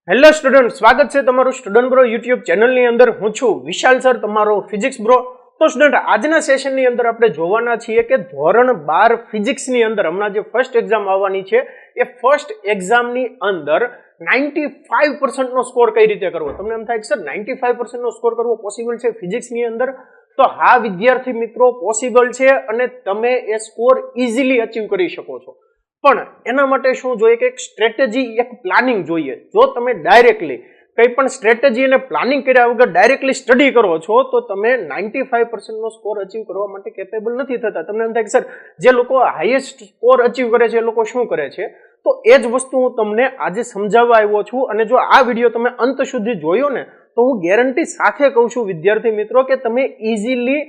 Hello student, સ્વાગત છે તમારું સ્ટુડન્ટ બ્રો યુટ્યુબ ચેનલની અંદર. હું છું વિશાલ સર, તમારો ફિઝિક્સ બ્રો. તો સ્ટુડન્ટ, આજના સેશનની અંદર આપણે જોવાના છીએ કે ધોરણ 12 ફિઝિક્સની અંદર હમણાં જે ફર્સ્ટ એક્ઝામ આવવાની છે એ ફર્સ્ટ એક્ઝામની અંદર 95% નો સ્કોર કઈ રીતે કરવો. તમને એમ થાય કે સર 95% નો સ્કોર કરવો પોસિબલ છે ફિઝિક્સની અંદર? તો હા વિદ્યાર્થી મિત્રો, પોસિબલ છે અને તમે એ સ્કોર ઇઝીલી અચીવ કરી શકો છો. પણ એના માટે શું જોઈએ કે એક સ્ટ્રેટેજી, એક પ્લાનિંગ જોઈએ. જો તમે ડાયરેક્ટલી કંઈ પણ સ્ટ્રેટેજી અને પ્લાનિંગ કર્યા વગર ડાયરેક્ટલી સ્ટડી કરો છો તો તમે 95% નો સ્કોર અચીવ કરવા માટે કેપેબલ નથી થતા. તમને એમ થાય કે સર જે લોકો હાઈએસ્ટ સ્કોર અચીવ કરે છે એ લોકો શું કરે છે? તો એ જ વસ્તુ હું તમને આજે સમજાવવા આવ્યો છું. અને જો આ વિડીયો તમે અંત સુધી જોયો ને તો હું ગેરંટી સાથે કહું છું વિદ્યાર્થી મિત્રો કે તમે ઇઝીલી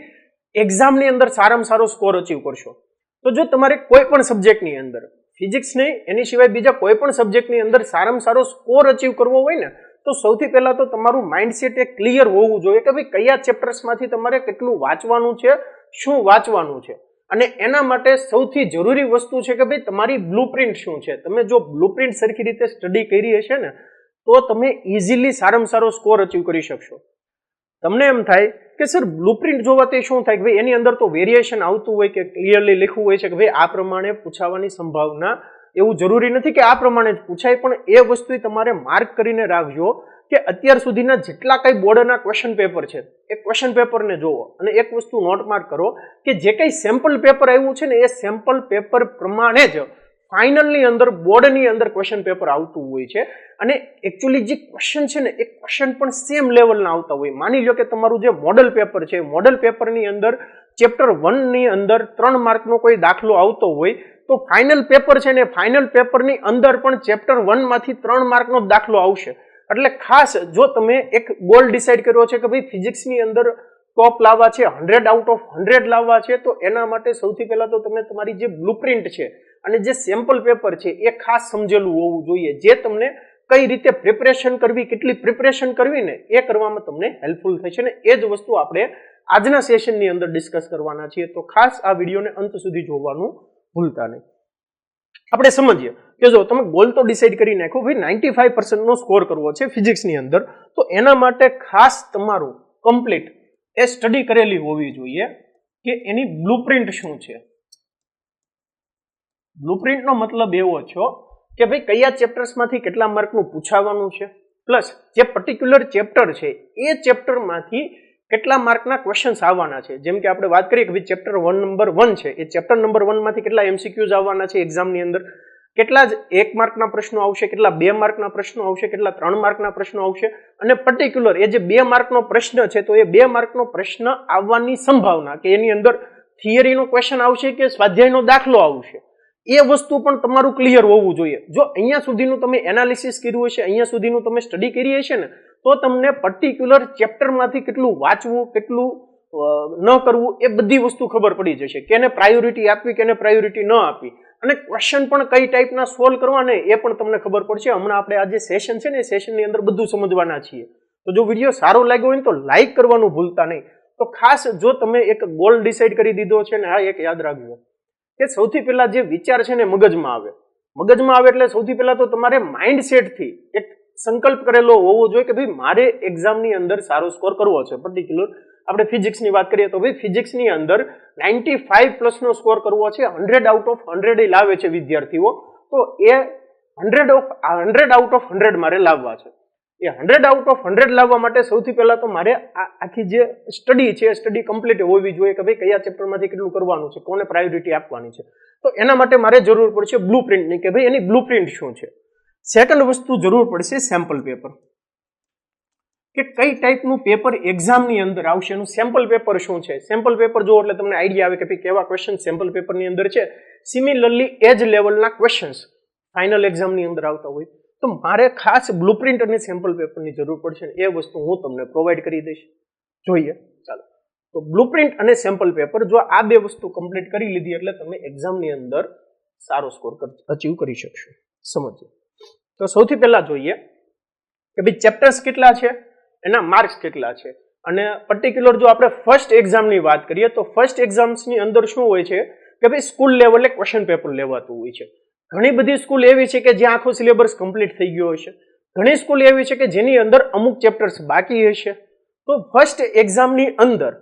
એક્ઝામની અંદર સારામાં સારો સ્કોર અચીવ કરશો. તો જો તમારે કોઈ પણ સબ્જેક્ટની અંદર, ફિઝિક્સ નહીં એની સિવાય બીજા કોઈ પણ સબ્જેક્ટની અંદર સારામાં સારો સ્કોર અચીવ કરવો હોય ને તો સૌથી પહેલા તો તમારું માઇન્ડસેટ એ ક્લિયર હોવું જોઈએ કે ભાઈ કયા ચેપ્ટર્સમાંથી તમારે કેટલું વાંચવાનું છે, શું વાંચવાનું છે. અને એના માટે સૌથી જરૂરી વસ્તુ છે કે ભાઈ તમારી બ્લુપ્રિન્ટ શું છે. તમે જો બ્લુપ્રિન્ટ સરખી રીતે સ્ટડી કરી હશે ને તો તમે ઇઝીલી સારામાં સારો સ્કોર અચીવ કરી શકશો. તમને એમ થાય કે સર બ્લુપ્રિન્ટ જોવાથી શું થાય કે ભાઈ એની અંદર તો વેરિએશન આવતું હોય કે ક્લિયરલી લખવું હોય છે કે ભાઈ આ પ્રમાણે પૂછાવાની સંભાવના, એવું જરૂરી નથી કે આ પ્રમાણે જ પૂછાય, પણ એ વસ્તુ તમારે માર્ક કરીને રાખજો કે અત્યાર સુધીના જેટલા કઈ બોર્ડના ક્વેશ્ચન પેપર છે એ ક્વેશ્ચન પેપરને જોવો અને એક વસ્તુ નોટ માર્ક કરો કે જે કઈ સેમ્પલ પેપર આવ્યું છે ને એ સેમ્પલ પેપર પ્રમાણે જ ફાઇનલની અંદર બોર્ડની અંદર ક્વેશ્ચન પેપર આવતું હોય છે. અને એકચ્યુઅલી જે ક્વેશ્ચન છે ને એ ક્વેશ્ચન પણ સેમ લેવલના આવતા હોય. માની લો કે તમારું જે મોડલ પેપર છે, મોડલ પેપરની અંદર ચેપ્ટર 1 ની અંદર 3 માર્કનો કોઈ દાખલો આવતો હોય તો ફાઇનલ પેપર છે ને ફાઇનલ પેપરની અંદર પણ ચેપ્ટર 1 માંથી 3 માર્કનો દાખલો આવશે. એટલે ખાસ જો તમે એક ગોલ ડિસાઇડ કર્યો છે કે ભાઈ ફિઝિક્સની અંદર ટોપ લાવવા છે, 100 આઉટ ઓફ 100 લાવવા છે, તો એના માટે સૌથી પહેલા તો તમે તમારી જે બ્લુપ્રિન્ટ છે અને જે સેમ્પલ પેપર છે એ ખાસ સમજેલું હોવું જોઈએ, જે તમને કઈ રીતે પ્રિપરેશન કરવી, કેટલી પ્રિપરેશન કરવી ને એ કરવામાં તમને હેલ્પફુલ થશે. ને એ જ વસ્તુ આપણે આજના સેશનની અંદર ડિસ્કસ કરવાના છીએ. તો ખાસ આ વિડીયોને અંત સુધી જોવાનું ભૂલતા નહીં. આપણે સમજીએ કે જો તમે ગોલ તો ડિસાઇડ કરી નાખો ભાઈ 95% નો સ્કોર કરવો છે ફિઝિક્સની અંદર, તો એના માટે ખાસ તમારું કમ્પ્લીટ એ સ્ટડી કરેલી હોવી જોઈએ કે એની બ્લુપ્રિન્ટ શું છે. બ્લુપ્રિન્ટનો મતલબ એવો છે કે ભાઈ કયા ચેપ્ટર્સમાંથી કેટલા માર્કનું પૂછાવાનું છે, પ્લસ જે પર્ટિક્યુલર ચેપ્ટર છે એ ચેપ્ટરમાંથી કેટલા માર્કના ક્વેશ્ચન્સ આવવાના છે. જેમ કે આપણે વાત કરીએ કે ભાઈ ચેપ્ટર 1 નંબર 1 છે, એ ચેપ્ટર નંબર 1 માંથી કેટલા એમસીક્યુઝ આવવાના છે એક્ઝામની અંદર, કેટલા જ 1 માર્કના પ્રશ્નો આવશે, કેટલા 2 માર્કના પ્રશ્નો આવશે, કેટલા 3 માર્કના પ્રશ્નો આવશે. અને પર્ટિક્યુલર એ જે 2 માર્કનો પ્રશ્ન છે તો એ 2 માર્કનો પ્રશ્ન આવવાની સંભાવના કે એની અંદર થિયરીનો ક્વેશ્ચન આવશે કે સ્વાધ્યાયનો દાખલો આવશે, એ વસ્તુ પણ તમારું ક્લિયર હોવું જોઈએ. જો અહીંયા સુધીનું તમે એનાલિસિસ કર્યું હશે, અહીંયા સુધીનું તમે સ્ટડી કરી હશે ને તો તમને પર્ટિક્યુલર ચેપ્ટરમાંથી કેટલું વાંચવું, કેટલું ન કરવું એ બધી વસ્તુ ખબર પડી જશે. કેને પ્રાયોરિટી આપવી, કેને પ્રાયોરિટી ન આપવી, અને ક્વેશ્ચન પણ કઈ ટાઈપના સોલ્વ કરવા ને એ પણ તમને ખબર પડશે. હમણાં આપણે આ જે સેશન છે ને એ સેશનની અંદર બધું સમજવાના છીએ. તો જો વિડીયો સારો લાગ્યો હોય તો લાઈક કરવાનું ભૂલતા નહીં. તો ખાસ જો તમે એક ગોલ ડિસાઇડ કરી દીધો છે ને, હા એક યાદ રાખજો કે સૌથી પહેલા જે વિચાર છે ને મગજમાં આવે એટલે સૌથી પહેલા તો તમારે માઇન્ડસેટથી એક સંકલ્પ કરેલો હોવો જોઈએ કે ભાઈ મારે એક્ઝામની અંદર સારો સ્કોર કરવો છે. પર્ટિક્યુલર આપણે ફિઝિક્સની વાત કરીએ તો ભાઈ ફિઝિક્સની અંદર 95+ નો સ્કોર કરવો છે. 100 આઉટ ઓફ 100 લાવે છે વિદ્યાર્થીઓ, તો એ 100 આઉટ ઓફ 100 મારે લાવવા છે. એ 100 આઉટ ઓફ 100 લાવવા માટે સૌથી પહેલા તો મારે આખી જે સ્ટડી છે સ્ટડી કમ્પ્લીટ હોવી જોઈએ કે ભાઈ કયા ચેપ્ટરમાંથી કેટલું કરવાનું છે, કોને પ્રાયોરિટી આપવાની છે. તો એના માટે મારે જરૂર પડશે બ્લુપ્રિન્ટની કે ભાઈ એની બ્લુપ્રિન્ટ શું છે. સેકન્ડ વસ્તુ જરૂર પડશે સેમ્પલ પેપર, કે કઈ ટાઈપનું પેપર એક્ઝામની અંદર આવશે, એનું સેમ્પલ પેપર શું છે. સેમ્પલ પેપર જો એટલે તમને આઈડિયા આવે કે ભાઈ કેવા ક્વેશ્ચન સેમ્પલ પેપરની અંદર છે. સિમિલરલી એ જ લેવલના ક્વેશ્ચન્સ ફાઇનલ એક્ઝામની અંદર આવતા હોય તો મારે ખાસ બ્લુપ્રિન્ટ અને સેમ્પલ પેપરની જરૂર પડશે. એ વસ્તુ હું તમને પ્રોવાઈડ કરી દઈશ. જોઈએ ચાલો, તો બ્લુપ્રિન્ટ અને સેમ્પલ પેપર જો આ બે વસ્તુ કમ્પ્લીટ કરી લીધી એટલે તમે એક્ઝામની અંદર સારો સ્કોર અચીવ કરી શકશો. સમજીએ તો સૌથી પહેલા જોઈએ કે ભાઈ ચેપ્ટર્સ કેટલા છે, એના માર્ક્સ કેટલા છે. અને પર્ટિક્યુલર જો આપણે ફર્સ્ટ એક્ઝામની વાત કરીએ તો ફર્સ્ટ એક્ઝામ્સની અંદર શું હોય છે કે ભાઈ સ્કૂલ લેવલે ક્વેશ્ચન પેપર લેવાતું હોય છે. ઘણી બધી સ્કૂલ એવી છે કે જ્યાં આખો સિલેબસ કમ્પ્લીટ થઈ ગયો હશે, ઘણી સ્કૂલ એવી છે કે જેની અંદર અમુક ચેપ્ટર્સ બાકી હશે. તો ફર્સ્ટ એક્ઝામની અંદર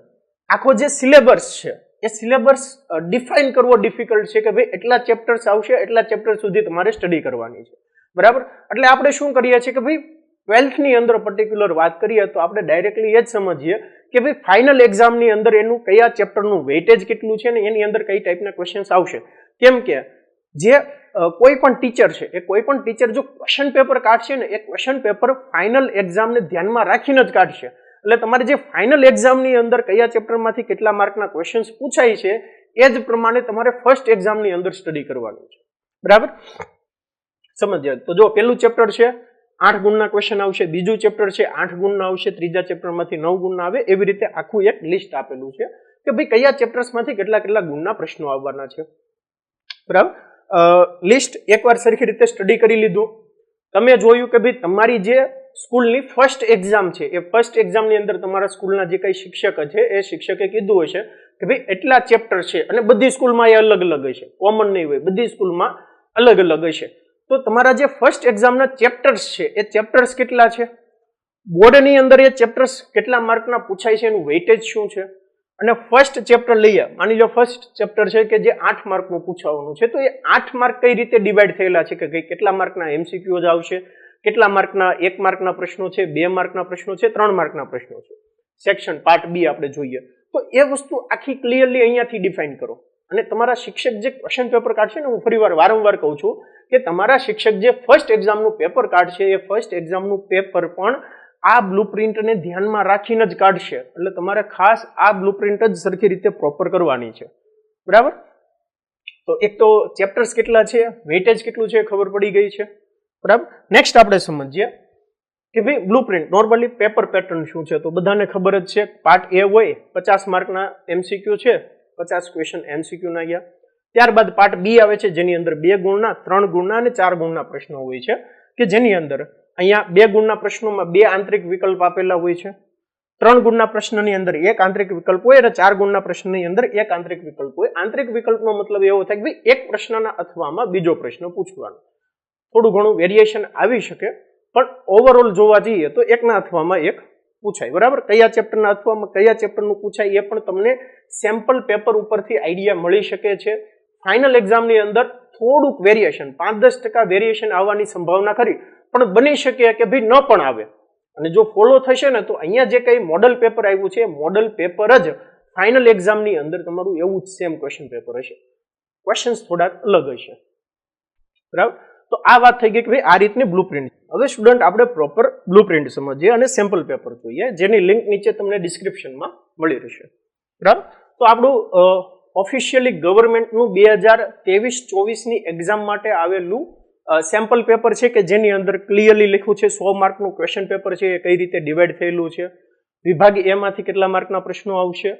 આખો જે સિલેબસ છે એ સિલેબસ ડિફાઇન કરવો ડિફિકલ્ટ છે કે ભાઈ એટલા ચેપ્ટર્સ આવશે, એટલા ચેપ્ટર સુધી તમારે સ્ટડી કરવાની છે. બરાબર. એટલે આપણે શું કરીએ છીએ કે ભાઈ 12th ની અંદર પર્ટિક્યુલર વાત કરીએ તો આપણે ડાયરેક્ટલી એ જ સમજીએ કે ભાઈ ફાઇનલ એક્ઝામની અંદર એનું કયા ચેપ્ટરનું વેઇટેજ કેટલું છે ને એની અંદર કઈ ટાઈપના ક્વેશ્ચન્સ આવશે. કેમ કે જે કોઈ પણ ટીચર છે એ કોઈ પણ ટીચર જો ક્વેશ્ચન પેપર કાઢશે ને એ ક્વેશ્ચન પેપર ફાઇનલ એક્ઝામને ધ્યાનમાં રાખીને જ કાઢશે. એટલે તમારે જે ફાઇનલ એક્ઝામની અંદર કયા ચેપ્ટરમાંથી કેટલા માર્કના ક્વેશ્ચન્સ પૂછાય છે એ જ પ્રમાણે તમારે ફર્સ્ટ એક્ઝામની અંદર સ્ટડી કરવાનું છે. બરાબર. સમજ્યા? તો જો પહેલું ચેપ્ટર છે 8 ગુણના ક્વેશ્ચન આવશે, બીજું ચેપ્ટર છે 8 ગુણના આવશે, ત્રીજા ચેપ્ટરમાંથી 9 ગુણના આવે. એવી રીતે આખું એક લિસ્ટ આપેલું છે કે ભાઈ કયા ચેપ્ટર્સમાંથી કેટલા કેટલા ગુણના પ્રશ્નો આવવાના છે. બરાબર. લિસ્ટ એકવાર સરખી રીતે સ્ટડી કરી લીધું. તમે જોયું કે ભાઈ તમારી જે સ્કૂલની ફર્સ્ટ એક્ઝામ છે એ ફર્સ્ટ એક્ઝામની અંદર તમારા સ્કૂલના જે કઈ શિક્ષક છે એ શિક્ષકે કીધું હશે કે ભાઈ એટલા ચેપ્ટર છે અને બધી સ્કૂલમાં એ અલગ અલગ હશે, કોમન નહીં હોય, બધી સ્કૂલમાં અલગ અલગ હશે. તો તમારા જે ફર્સ્ટ એક્ઝામના ચેપ્ટર્સ છે એ ચેપ્ટર્સ કેટલા છે, બોર્ડની અંદર એ ચેપ્ટર્સ કેટલા માર્કના પૂછાય છે, એનું વેઇટેજ શું છે. અને ફર્સ્ટ ચેપ્ટર લઈએ, માની લો ફર્સ્ટ ચેપ્ટર છે કે જે 8 માર્કનું પૂછવાનું છે, તો એ 8 માર્ક કઈ રીતે ડિવાઈડ થયેલા છે કે કેટલા માર્કના એમસીક્યુ જ આવશે, કેટલા માર્કના 1 માર્કના પ્રશ્નો છે, 2 માર્કના પ્રશ્નો છે, 3 માર્કના પ્રશ્નો છે. સેક્શન પાર્ટ બી આપણે જોઈએ તો એ વસ્તુ આખી ક્લિયરલી અહીંયાથી ડિફાઇન કરો. અને તમારા શિક્ષક જે ક્વેશ્ચન પેપર કાઢશે ને, હું ફરીવાર વારંવાર કહું છું કે તમારા શિક્ષક જે ફર્સ્ટ એક્ઝામનું પેપર કાઢશે એ ફર્સ્ટ એક્ઝામનું પેપર પણ આ બ્લુપ્રિન્ટને ધ્યાનમાં રાખીને જ કાઢશે. એટલે તમારે ખાસ આ બ્લુપ્રિન્ટ જ સરખી રીતે પ્રોપર કરવાની છે. બરાબર. તો એક તો ચેપ્ટર્સ કેટલા છે, વેઇટેજ કેટલું છે ખબર પડી ગઈ છે. બરાબર. નેક્સ્ટ આપણે સમજીએ કે ભાઈ બ્લુપ્રિન્ટ નોર્મલી પેપર પેટર્ન શું છે. તો બધાને ખબર જ છે, પાર્ટ એ હોય 50 માર્કના એમસીક્યુ છે, 50 ક્વેશ્ચન એમસીક્યુ ના ગયા. ત્યારબાદ પાર્ટ બી આવે છે જેની અંદર 2 ગુણના, 3 ગુણના અને 4 ગુણના પ્રશ્નો હોય છે કે જેની અંદર અહીંયા 2 ગુણના પ્રશ્નોમાં 2 આંતરિક વિકલ્પ આપેલા હોય છે, 3 ગુણના પ્રશ્નની અંદર 1 આંતરિક વિકલ્પ હોય અને 4 ગુણના પ્રશ્નની અંદર 1 આંતરિક વિકલ્પ હોય. આંતરિક વિકલ્પનો મતલબ એવો થાય કે ભાઈ એક પ્રશ્નના અથવામાં બીજો પ્રશ્ન પૂછવાનો. થોડું ઘણું વેરિએશન આવી શકે પણ ઓવરઓલ જોવા જઈએ તો એકના અથવામાં એક પૂછાય. બરાબર. કયા ચેપ્ટરના અથવામાં કયા ચેપ્ટરનું પૂછાય એ પણ તમને સેમ્પલ પેપર ઉપરથી આઈડિયા મળી શકે છે. ફાઇનલ એક્ઝામની અંદર થોડુંક વેરિએશન 5-10% વેરિએશન આવવાની સંભાવના ખરી, પણ બની શકે કે ભાઈ ન પણ આવે. અને જો ફોલો થશે ને તો અહીંયા જે કંઈ મોડલ પેપર આવ્યું છે મોડલ પેપર જ ફાઇનલ એક્ઝામની અંદર તમારું એવું જ સેમ ક્વેશ્ચન પેપર હશે, ક્વેશ્ચન્સ થોડાક અલગ હશે. બરાબર. તો આ વાત થઈ ગઈ કે ભાઈ આ રીતની બ્લુપ્રિન્ટ. હવે સ્ટુડન્ટ આપણે પ્રોપર બ્લુપ્રિન્ટ સમજીએ અને સેમ્પલ પેપર જોઈએ જેની લિંક નીચે તમને ડિસ્ક્રિપ્શનમાં મળી રહેશે. બરાબર. તો આપણું ઓફિશિયલી ગવર્મેન્ટનું 2023-24ની એક્ઝામ માટે આવેલું સેમ્પલ પેપર છે કે જેની અંદર ક્લિયરલી લખ્યું છે 100 માર્કનું ક્વેશ્ચન પેપર છે એ કઈ રીતે ડિવાઈડ થયેલું છે, વિભાગ એ માંથી કેટલા માર્કના પ્રશ્નો આવશે,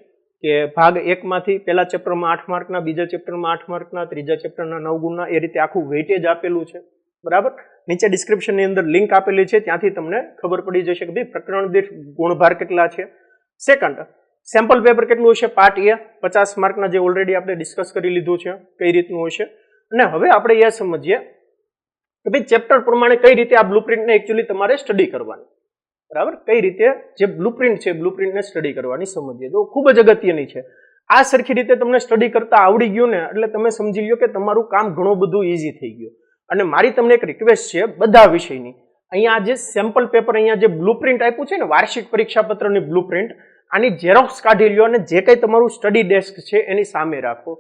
કે ભાગ 1 માંથી પહેલા ચેપ્ટરમાં 8 માર્કના, બીજા ચેપ્ટરમાં 8 માર્કના, ત્રીજા ચેપ્ટરના 9 ગુણના, એ રીતે આખું વેઇટેજ આપેલું છે. બરાબર. નીચે ડિસ્ક્રિપ્શનની અંદર લિંક આપેલી છે, ત્યાંથી તમને ખબર પડી જશે કે ભાઈ પ્રકરણ દીઠ ગુણભાર કેટલા છે. સેકન્ડ, સેમ્પલ પેપર કેટલું હશે, પાર્ટ એ 50 માર્કના જે ઓલરેડી આપણે ડિસ્કસ કરી લીધું છે કઈ રીતનું હશે. અને હવે આપણે એ સમજીએ કે ભાઈ ચેપ્ટર પ્રમાણે કઈ રીતે આ બ્લુપ્રિન્ટને એકચ્યુઅલી તમારે સ્ટડી કરવાની. બરાબર. કઈ રીતે જે બ્લુપ્રિન્ટ છે બ્લુપ્રિન્ટને સ્ટડી કરવાની સમજીએ તો ખૂબ જ અગત્યની છે. આ સરખી રીતે તમને સ્ટડી કરતા આવડી ગયું ને એટલે તમે સમજી લો કે તમારું કામ ઘણું બધું ઈઝી થઈ ગયું. અને મારી તમને એક રિક્વેસ્ટ છે બધા વિષયની, અહીંયા જે સેમ્પલ પેપર અહીંયા જે બ્લુપ્રિન્ટ આપ્યું છે ને વાર્ષિક પરીક્ષા પત્રની બ્લુપ્રિન્ટ, આની ઝેરોક્સ કાઢી લ્યો અને જે કંઈ તમારું સ્ટડી ડેસ્ક છે એની સામે રાખો.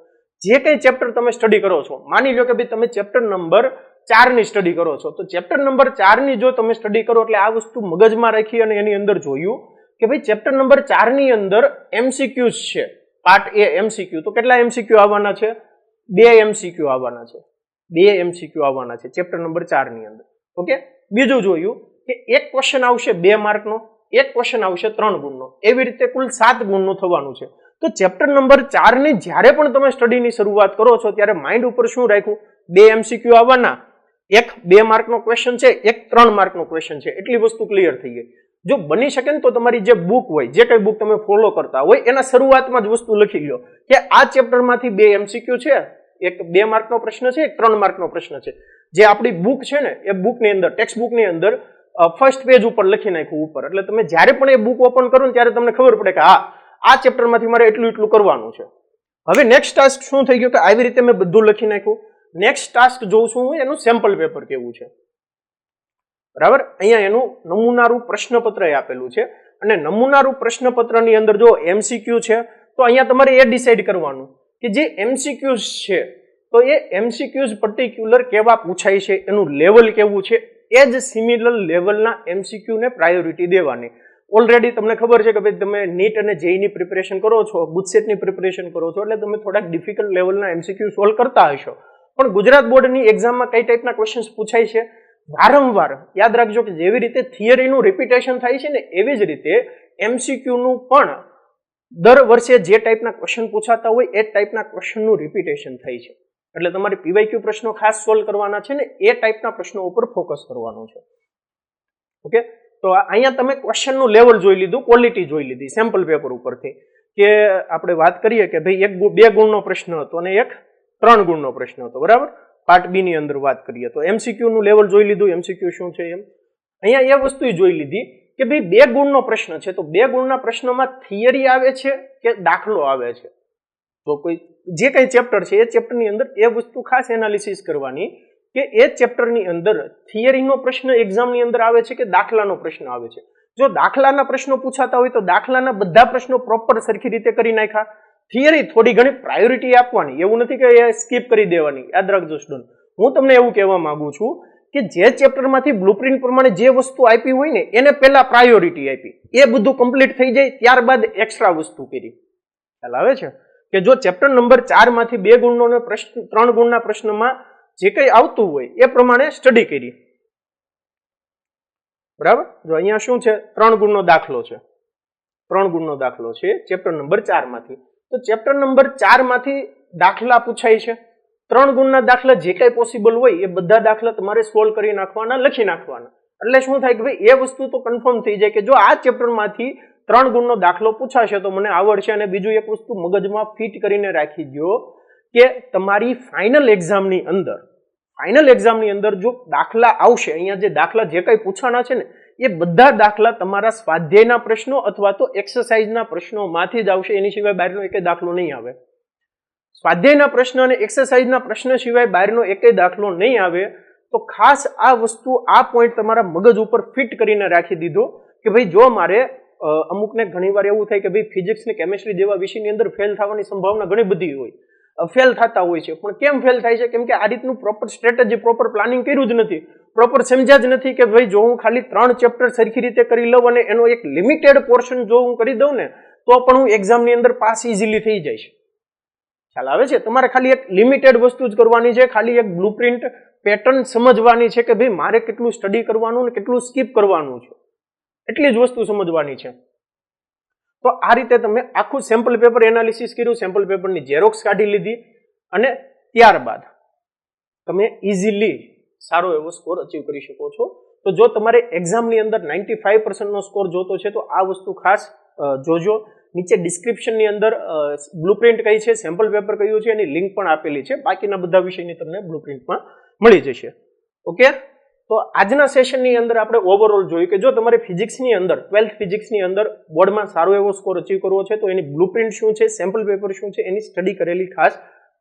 જે કંઈ ચેપ્ટર તમે સ્ટડી કરો છો, માની લો કે ભાઈ તમે ચેપ્ટર નંબર 4 ની સ્ટડી કરો છો, તો ચેપ્ટર નંબર 4 ની જો તમે સ્ટડી કરો એટલે આ વસ્તુ મગજમાં રાખી અને એની અંદર જોયું કે ભાઈ ચેપ્ટર નંબર 4 ની અંદર એમસીક્યુઝ છે, પાર્ટ એ એમસીક્યુ, તો કેટલા એમસીક્યુ આવવાના છે, 2 એમસીક્યુ આવવાના છે, 2 એમસીક્યુ આવવાના છે ચેપ્ટર નંબર 4 ની અંદર. ઓકે. બીજું જોયું કે એક ક્વેશ્ચન આવશે 2 માર્કનો, એક ક્વેશ્ચન આવશે 3 ગુણનો, એવી રીતે કુલ 7 ગુણનું થવાનું છે. તો ચેપ્ટર નંબર 4 ની જ્યારે પણ તમે સ્ટડીની શરૂઆત કરો છો ત્યારે માઇન્ડ ઉપર શું રાખ્યું, 2 એમસીક્યુ આવવાના, એક 2 માર્કનો ક્વેશ્ચન છે, એક 3 માર્કનો ક્વેશ્ચન છે, એટલી વસ્તુ ક્લિયર થઈ ગઈ. જો બની શકે ને તો તમારી જે બુક હોય, જે કઈ બુક તમે ફોલો કરતા હોય એના શરૂઆતમાં જ વસ્તુ લખી લો કે આ ચેપ્ટરમાંથી 2 એમસીક્યુ છે, એક 2 માર્કનો પ્રશ્ન છે, એક 3 માર્કનો પ્રશ્ન છે. જે આપણી બુક છે ને એ બુકની અંદર, ટેક્સ્ટ બુકની અંદર ફર્સ્ટ પેજ ઉપર લખી નાખ્યું ઉપર, એટલે તમે જ્યારે પણ એ બુક ઓપન કરો ને ત્યારે તમને ખબર પડે કે હા આ ચેપ્ટરમાંથી મારે એટલું એટલું કરવાનું છે. હવે નેક્સ્ટ ટાસ્ક શું થઈ ગયું કે આવી રીતે મેં બધું લખી નાખ્યું. નેક્સ્ટ ટાસ્ક જોઉં છું હું એનું સેમ્પલ પેપર કેવું છે, બરાબર. અહીંયા એનું નમૂનારૂપ પ્રશ્નપત્ર આપેલું છે અને નમૂનારૂપ પ્રશ્નપત્રની અંદર જો MCQ છે તો અહીંયા તમારે એ ડિસાઈડ કરવાનું કે જે MCQs છે તો એ MCQs પર્ટિક્યુલર કેવા પૂછાય છે, એનું લેવલ કેવું છે, એ જ સિમિલર લેવલના MCQ ને પ્રાયોરિટી દેવાની. ઓલરેડી તમને ખબર છે કે ભાઈ તમે નીટ અને જેઈની પ્રિપેરેશન કરો છો, ગુજસેટની પ્રિપેરેશન કરો છો, એટલે તમે થોડાક ડિફિકલ્ટ લેવલના MCQ સોલ્વ કરતા હશો. પણ ગુજરાત બોર્ડની એક્ઝામમાં કઈ ટાઈપના ક્વેશ્ચન્સ પૂછાય છે વારંવાર યાદ રાખજો કે જેવી રીતે થિયરીનું રિપીટેશન થાય છે ને એવી જ રીતે MCQનું પણ દર વર્ષે જે ટાઈપના ક્વેશ્ચન પૂછાતા હોય એ ટાઈપના ક્વેશ્ચનનું રિપીટેશન થાય છે. એટલે તમારે PYQ પ્રશ્નો ખાસ સોલ્વ કરવાના છે ને એ ટાઈપના પ્રશ્નો ઉપર ફોકસ કરવાનું છે. ઓકે, તો અહીંયા તમે ક્વેશ્ચનનું લેવલ જોઈ લીધું, ક્વોલિટી જોઈ લીધી સેમ્પલ પેપર ઉપરથી કે આપણે વાત કરીએ કે ભાઈ 2 ગુણનો પ્રશ્ન હતો અને એક 3 ગુણનો પ્રશ્ન હતો, બરાબર. પાર્ટ બી ની અંદર વાત કરીએ તો MCQ નું લેવલ જોઈ લીધું, MCQ શું છે એમ. અહીંયા એ વસ્તુ જોઈ લીધી કે ભાઈ 2 ગુણનો પ્રશ્ન છે તો 2 ગુણના પ્રશ્નમાં થિયરી આવે છે કે દાખલો આવે છે. તો કોઈ જે કઈ ચેપ્ટર છે એ ચેપ્ટરની અંદર એ વસ્તુ ખાસ એનાલિસિસ કરવાની કે એ ચેપ્ટરની અંદર થિયરીનો પ્રશ્ન એક્ઝામની અંદર આવે છે કે દાખલાનો પ્રશ્ન આવે છે. જો દાખલાના પ્રશ્નો પૂછાતા હોય તો દાખલાના બધા પ્રશ્નો પ્રોપર સરખી રીતે કરી નાખ્યા, થિયરી થોડી ઘણી પ્રાયોરિટી આપવાની, એવું નથી કે એ સ્કીપ કરી દેવાની. યાદ રાખજો સ્ટુડન્ટ, હું તમને એવું કહેવા માંગુ છું કે જે ચેપ્ટરમાંથી બ્લુપ્રિન્ટ પ્રમાણે જે વસ્તુ આપી હોય ને એને પહેલા પ્રાયોરિટી આપી, એ બધું કમ્પ્લીટ થઈ જાય ત્યારબાદ એક્સ્ટ્રા વસ્તુ કરી. ખ્યાલ આવે છે કે જો ચેપ્ટર નંબર 4 માંથી 2 ગુણનો પ્રશ્ન 3 ગુણના પ્રશ્નમાં જે કંઈ આવતું હોય એ પ્રમાણે સ્ટડી કરી, બરાબર. જો અહીંયા શું છે 3 ગુણનો દાખલો છે, 3 ગુણનો દાખલો છે ચેપ્ટર નંબર 4 માંથી. તો ચેપ્ટર નંબર 4 માંથી દાખલા પૂછાય છે, 3 ગુણના દાખલા જે કઈ પોસિબલ હોય એ બધા દાખલા તમારે સોલ્વ કરી નાખવાના, લખી નાખવાના. એટલે શું થાય કે ભાઈ એ વસ્તુ તો કન્ફર્મ થઈ જાય કે જો આ ચેપ્ટરમાંથી 3 ગુણનો દાખલો પૂછાશે તો મને આવડશે. અને બીજું એક વસ્તુ મગજમાં ફિટ કરીને રાખી દો કે તમારી ફાઇનલ એક્ઝામની અંદર જો દાખલા આવશે, અહીંયા જે દાખલા જે કઈ પૂછાના છે ને એ બધા દાખલા તમારા સ્વાધ્યાયના પ્રશ્નો અથવા તો એક્સરસાઇઝના પ્રશ્નોમાંથી જ આવશે, એની સિવાય બહારનો એકેય દાખલો નહીં આવે. સ્વાધ્યાયના પ્રશ્ન અને એક્સરસાઇઝના પ્રશ્ન સિવાય બહારનો એકેય દાખલો નહીં આવે. તો ખાસ આ વસ્તુ, આ પોઈન્ટ તમારા મગજ ઉપર ફિટ કરીને રાખી દીધો કે ભાઈ જો મારે અમુકને ઘણીવાર એવું થાય કે ભાઈ ફિઝિક્સ ને કેમિસ્ટ્રી જેવા વિષયની અંદર ફેલ થવાની સંભાવના ઘણી બધી હોય, ફેલ થતા હોય છે. પણ કેમ ફેલ થાય છે? કેમ કે આ રીતનું પ્રોપર સ્ટ્રેટેજી, પ્રોપર પ્લાનિંગ કર્યું જ નથી, પ્રોપર સમજ્યા જ નથી કે ભાઈ જો હું ખાલી 3 ચેપ્ટર સરખી રીતે કરી લઉં અને એનો એક લિમિટેડ પોર્શન જો હું કરી દઉં ને તો પણ હું એક્ઝામની અંદર પાસ ઇઝીલી થઈ જઈશ. ખ્યાલ આવે છે? તમારે ખાલી એક લિમિટેડ વસ્તુ જ કરવાની છે, ખાલી એક બ્લુપ્રિન્ટ પેટર્ન સમજવાની છે કે ભાઈ મારે કેટલું સ્ટડી કરવાનું ને કેટલું સ્કીપ કરવાનું છે, એટલી જ વસ્તુ સમજવાની છે. તો આ રીતે તમે આખું સેમ્પલ પેપર એનાલિસિસ કર્યું, સેમ્પલ પેપરની ઝેરોક્સ કાઢી લીધી અને ત્યારબાદ તમે ઇઝીલી સારો એવો સ્કોર અચીવ કરી શકો છો. તો જો તમારે એક્ઝામની અંદર 95% સ્કોર જોતો છે તો આ વસ્તુ ખાસ જોજો. નીચે ડિસ્ક્રિપ્શનની અંદર બ્લુપ્રિન્ટ કઈ છે, સેમ્પલ પેપર કયું છે એની લિંક પણ આપેલી છે. બાકીના બધા વિષયની તમને બ્લુપ્રિન્ટમાં મળી જશે. ઓકે, તો આજના સેશનની અંદર આપણે ઓવરઓલ જોયું કે જો તમારે ફિઝિક્સની અંદર 12th ફિઝિક્સની અંદર બોર્ડમાં સારો એવો સ્કોર અચીવ કરવો છે તો એની બ્લુપ્રિન્ટ શું છે, સેમ્પલ પેપર શું છે, એની સ્ટડી કરેલી ખાસ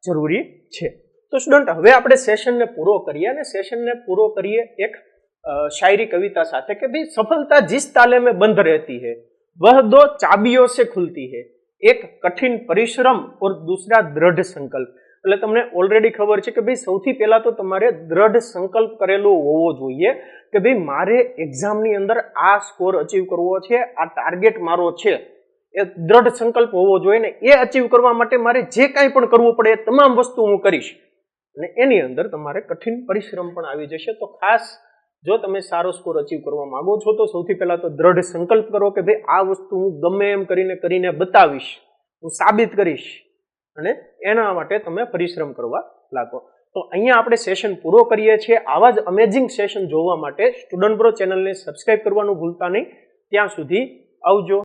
જરૂરી છે. તો સ્ટુડન્ટ હવે આપણે સેશનને પૂરો કરીએ અને સેશનને પૂરો કરીએ એક શાયરી કવિતા સાથે કે ભાઈ સફलता जिस ताले में बंद रहती है वह 2 चाबियों से खुलती है, एक कठिन परिश्रम और दूसरा दृढ़ संकल्प. એટલે તમને ઓલરેડી ખબર છે કે ભાઈ સૌથી પહેલા તો તમારે દ્રઢ સંકલ્પ કરેલો હોવો જોઈએ કે ભાઈ મારે એક્ઝામની અંદર આ સ્કોર અચીવ કરવો છે, આ ટાર્ગેટ મારો છે, એ દ્રઢ સંકલ્પ હોવો જોઈએ ને એ અચીવ કરવા માટે મારે જે કાંઈ પણ કરવું પડે એ તમામ વસ્તુ હું કરીશ. અને એની અંદર તમારે કઠિન પરિશ્રમ પણ આવી જશે. તો ખાસ જો તમે સારો સ્કોર અચીવ કરવા માંગો છો તો સૌથી પહેલા તો દ્રઢ સંકલ્પ કરો કે ભાઈ આ વસ્તુ હું ગમે એમ કરીને બતાવીશ, હું સાબિત કરીશ, અને એના માટે તમે પરિશ્રમ કરવા લાગો. તો અહીંયા આપણે સેશન પૂરો કરીએ છીએ. આવા જ અમેઝિંગ સેશન જોવા માટે સ્ટુડન્ટ બ્રો ચેનલને સબસ્ક્રાઇબ કરવાનું ભૂલતા નહીં. ત્યાં સુધી આવજો.